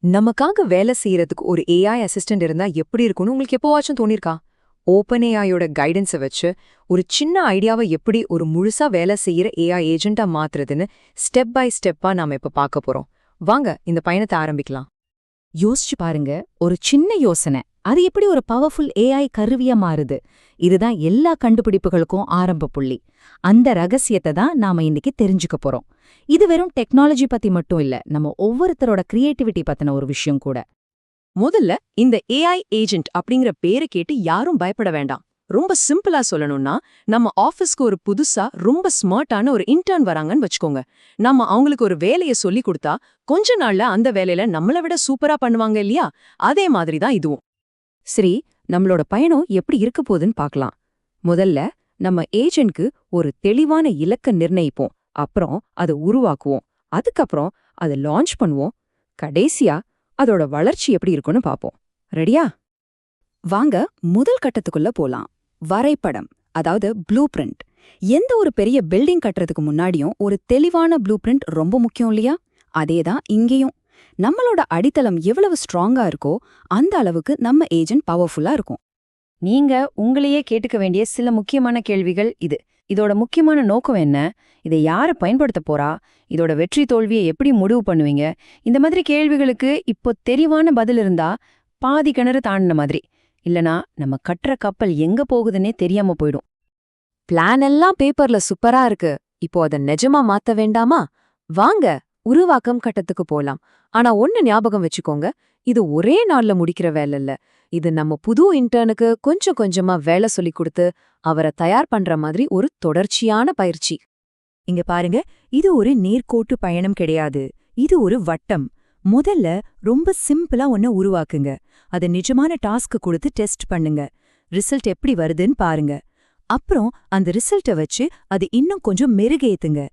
நமக்காக வேலை செய்யறதுக்கு ஒரு ஏஐ அசிஸ்டன்ட் இருந்தா எப்படி இருக்கும்னு உங்களுக்கு எப்போவாச்சும் தோணிருக்கா? ஓப்பன் ஏஐயோட கைடன்ஸை வச்சு ஒரு சின்ன ஐடியாவை எப்படி ஒரு முழுசா வேலை செய்யற ஏஐ ஏஜென்ட்டா மாத்துறதுன்னு ஸ்டெப் பை ஸ்டெப்பா நாம இப்ப பார்க்க போறோம். வாங்க இந்த பயணத்தை ஆரம்பிக்கலாம். யோசிச்சு பாருங்க, ஒரு சின்ன யோசனை அது எப்படி ஒரு பவர்ஃபுல் ஏஐ கருவியா மாறுது. இதுதான் எல்லா கண்டுபிடிப்புகளுக்கும் ஆரம்ப புள்ளி. அந்த ரகசியத்தை தான் நாம இன்னைக்கு தெரிஞ்சுக்க போறோம். இது வெறும் டெக்னாலஜி பத்தி மட்டும் இல்ல, நம்ம ஒவ்வொருத்தரோட கிரியேட்டிவிட்டி பத்தின ஒரு விஷயம் கூட. முதல்ல இந்த ஏஐ ஏஜென்ட் அப்படிங்கிற பேரை கேட்டு யாரும் பயப்பட வேண்டாம். ரொம்ப சிம்பிளா சொல்லணும்னா, நம்ம ஆஃபீஸ்க்கு ஒரு புதுசா ரொம்ப ஸ்மார்ட்டான ஒரு இன்டர்ன் வராங்கன்னு வச்சுக்கோங்க. நம்ம அவங்களுக்கு ஒரு வேலையை சொல்லி கொடுத்தா கொஞ்ச நாள்ல அந்த வேலையில நம்மளை விட சூப்பரா பண்ணுவாங்க இல்லையா? அதே மாதிரி தான் இதுவும். சரி, நம்மளோட பயணம் எப்படி இருக்க போகுதுன்னு பார்க்கலாம். முதல்ல நம்ம ஏஜென்ட்க்கு ஒரு தெளிவான இலக்க நிர்ணயிப்போம். அப்புறம் அதை உருவாக்குவோம். அதுக்கப்புறம் அதை லான்ச் பண்ணுவோம். கடைசியா அதோட வளர்ச்சி எப்படி இருக்குன்னு பார்ப்போம். ரெடியா? வாங்க முதல் கட்டத்துக்குள்ள போலாம். வரைபடம், அதாவது ப்ளூ பிரிண்ட். எந்த ஒரு பெரிய பில்டிங் கட்டுறதுக்கு முன்னாடியும் ஒரு தெளிவான ப்ளூ பிரிண்ட் ரொம்ப முக்கியம் இல்லையா? அதேதான் இங்கேயும். நம்மளோட அடித்தளம் எவ்வளவு ஸ்ட்ராங்கா இருக்கோ அந்த அளவுக்கு நம்ம ஏஜென்ட் பவர்ஃபுல்லா இருக்கும். நீங்க உங்களையே கேட்டுக்க வேண்டிய சில முக்கியமான கேள்விகள் இது. இதோட முக்கியமான நோக்கம் என்ன? இதை யாரு பயன்படுத்த போறா? இதோட வெற்றி தோல்வியை எப்படி முடிவு பண்ணுவீங்க? இந்த மாதிரி கேள்விகளுக்கு இப்போ தெளிவான பதில் இருந்தா பாதி கிணறு தாண்டின மாதிரி. இல்லனா நம்ம கட்டுற கப்பல் எங்க போகுதுன்னே தெரியாம போயிடும். பிளான் எல்லாம் பேப்பர்ல சூப்பரா இருக்கு. இப்போ அதை நிஜமா மாத்த வேண்டாமா? வாங்க உருவாக்கம் கட்டத்துக்கு போலாம். ஆனா ஒன்னு ஞாபகம் வச்சுக்கோங்க, இது ஒரே நாள்ல முடிக்கிற வேலை இல்ல. இது நம்ம புது இன்டர்னுக்கு கொஞ்சம் கொஞ்சமா வேலை சொல்லி கொடுத்து அவரை தயார் பண்ற மாதிரி ஒரு தொடர்ச்சியான பயிற்சி. இங்க பாருங்க, இது ஒரு நேர்கோட்டு பயணம் கிடையாது. இது ஒரு வட்டம். முதல்ல ரொம்ப சிம்பிளா ஒன்ன உருவாக்குங்க. அதை நிஜமான டாஸ்க் கொடுத்து டெஸ்ட் பண்ணுங்க. ரிசல்ட் எப்படி வருதுன்னு பாருங்க. அப்புறம் அந்த ரிசல்ட்டை வச்சு அது இன்னும் கொஞ்சம் மெருகேத்துங்க.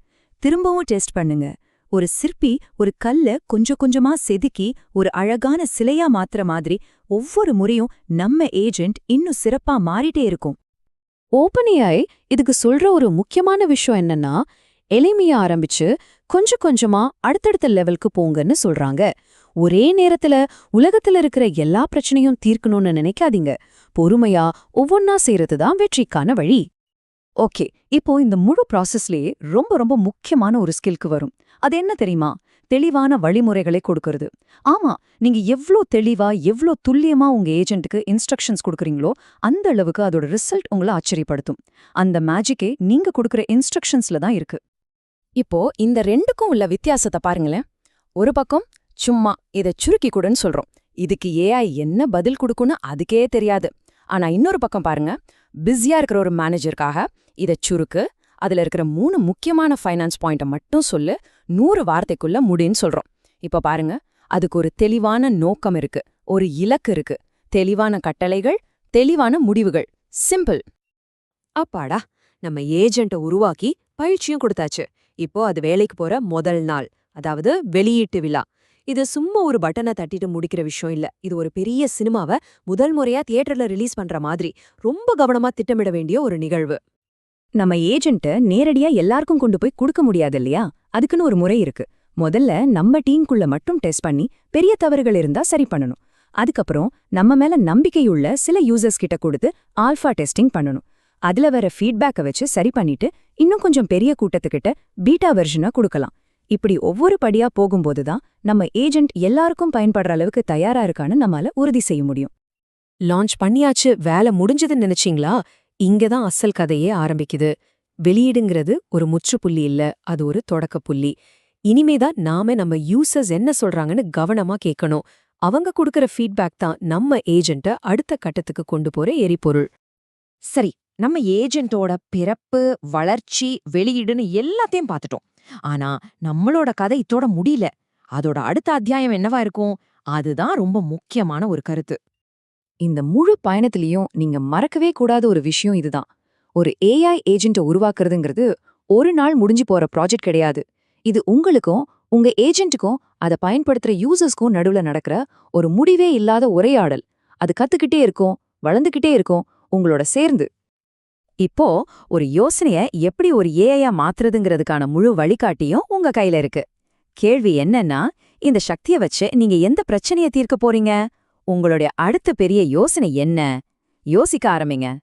திரும்பவும் டெஸ்ட் பண்ணுங்க. ஒரு சிற்பி ஒரு கல்ல கொஞ்சம் கொஞ்சமா செதுக்கி ஒரு அழகான சிலையா மாத்துற மாதிரி ஒவ்வொரு முறையும் நம்ம ஏஜென்ட் இன்னும் சிறப்பா மாறிட்டே இருக்கும். ஓப்பன் ஏஐ இதுக்கு சொல்ற ஒரு முக்கியமான விஷயம் என்னன்னா, எளிமையா ஆரம்பிச்சு கொஞ்சம் கொஞ்சமா அடுத்தடுத்த லெவலுக்கு போங்கன்னு சொல்றாங்க. ஒரே நேரத்துல உலகத்துல இருக்கிற எல்லா பிரச்சனையும் தீர்க்கணும்னு நினைக்காதீங்க. பொறுமையா ஒவ்வொன்னா செய்யறதுதான் வெற்றிக்கான வழி. ஓகே, இப்போ இந்த முழு ப்ராசஸ்லயே ரொம்ப ரொம்ப முக்கியமான ஒரு ஸ்கில்க்கு வரும். அது என்ன தெரியுமா? தெளிவான வழிமுறைகளை கொடுக்கறது. ஆமா, நீங்க எவ்ளோ தெளிவா எவ்ளோ துல்லியமா உங்க ஏஜென்ட்டுக்கு இன்ஸ்ட்ரக்ஷன்ஸ் கொடுக்குறீங்களோ அந்த அளவுக்கு அதோட ரிசல்ட் உங்களை ஆச்சரியப்படுத்தும். அந்த மேஜிக்கே நீங்க கொடுக்குற இன்ஸ்ட்ரக்ஷன்ஸ்ல தான் இருக்கு. இப்போ இந்த ரெண்டுக்கும் உள்ள வித்தியாசத்தை பாருங்களேன். ஒரு பக்கம் சும்மா இதை சுருக்கி கொடுன்னு சொல்றோம். இதுக்கு ஏஐ என்ன பதில் கொடுக்குன்னு அதுக்கே தெரியாது. ஆனா இன்னொரு பக்கம் பாருங்க, பிஸியா இருக்கிற ஒரு மேனேஜருக்காக இதை சுருக்கு, அதுல இருக்கிற 3 முக்கியமான ஃபைனான்ஸ் பாயிண்ட்டை மட்டும் சொல்லு, 100 வார்த்தைக்குள்ள முடின்னு சொல்றோம். இப்ப பாருங்க, அதுக்கு ஒரு தெளிவான நோக்கம் இருக்கு, ஒரு இலக்கு இருக்கு, தெளிவான கட்டளைகள், தெளிவான முடிவுகள். சிம்பிள். அப்பாடா, நம்ம ஏஜென்ட்டை உருவாக்கி பயிற்சியும் கொடுத்தாச்சு. இப்போ அது வேலைக்கு போற முதல் நாள், அதாவது வெளியீட்டு விழா. இது சும்மா ஒரு பட்டனை தட்டிட்டு முடிக்கிற விஷயம் இல்ல. இது ஒரு பெரிய சினிமாவை முதல் முறையா தியேட்டர்ல ரிலீஸ் பண்ற மாதிரி ரொம்ப கவனமா திட்டமிட வேண்டிய ஒரு நிகழ்வு. நம்ம ஏஜென்ட்டை நேரடியா எல்லாருக்கும் கொண்டு போய் கொடுக்க முடியாது இல்லையா? அதுக்குன்னு ஒரு முறை இருக்கு. முதல்ல நம்ம டீமுக்குள்ள மட்டும் டெஸ்ட் பண்ணி பெரிய தவறுகள் இருந்தா சரி பண்ணணும். அதுக்கப்புறம் நம்ம மேல நம்பிக்கையுள்ள சில யூசர்ஸ் கிட்ட கொடுத்து ஆல்ஃபா டெஸ்டிங் பண்ணணும். அதுல வர ஃபீட்பேக்கை வச்சு சரி பண்ணிட்டு இன்னும் கொஞ்சம் பெரிய கூட்டத்துக்கிட்ட பீட்டா வெர்ஷனா கொடுக்கலாம். இப்படி ஒவ்வொரு படியா போகும்போதுதான் நம்ம ஏஜென்ட் எல்லாருக்கும் பயன்படுற அளவுக்கு தயாரா இருக்கான்னு நம்மால உறுதி செய்ய முடியும். லான்ச் பண்ணியாச்சு, வேலை முடிஞ்சதுன்னு நினைச்சீங்களா? இங்கதான் அசல் கதையே ஆரம்பிக்குது. வெளியீடுங்கிறது ஒரு முற்றுப்புள்ளி இல்ல, அது ஒரு தொடக்க புள்ளி. இனிமேதான் நாம நம்ம யூசர்ஸ் என்ன சொல்றாங்கன்னு கவனமா கேட்கணும். அவங்க கொடுக்கற ஃபீட்பேக் தான் நம்ம ஏஜென்ட்ட அடுத்த கட்டத்துக்கு கொண்டு போற எரிபொருள். சரி, நம்ம ஏஜென்ட்டோட பிறப்பு, வளர்ச்சி, வெளியீடுன்னு எல்லாத்தையும் பார்த்துட்டோம். ஆனா நம்மளோட கதை இதோட முடியல. அதோட அடுத்த அத்தியாயம் என்னவா இருக்கும்? அதுதான் ரொம்ப முக்கியமான ஒரு கருத்து. இந்த முழு பயணத்திலையும் நீங்க மறக்கவே கூடாத ஒரு விஷயம் இதுதான். ஒரு ஏஐ ஏஜென்ட்டை உருவாக்குறதுங்கிறது ஒரு நாள் முடிஞ்சு போற ப்ராஜெக்ட் கிடையாது. இது உங்களுக்கும் உங்க ஏஜென்ட்டுக்கும் அதை பயன்படுத்துற யூசர்ஸ்க்கும் நடுவுல நடக்கிற ஒரு முடிவே இல்லாத உரையாடல். அது கத்துக்கிட்டே இருக்கும், வளர்ந்துகிட்டே இருக்கும் உங்களோட சேர்ந்து. இப்போ ஒரு யோசனைய எப்படி ஒரு ஏஐயா மாத்துறதுங்கிறதுக்கான முழு வழிகாட்டியும் உங்க கையில இருக்கு. கேள்வி என்னன்னா, இந்த சக்திய வச்சு நீங்க எந்த பிரச்சனைய தீர்க்க போறீங்க? உங்களுடைய அடுத்த பெரிய யோசனை என்ன? யோசிக்க ஆரம்பிங்க.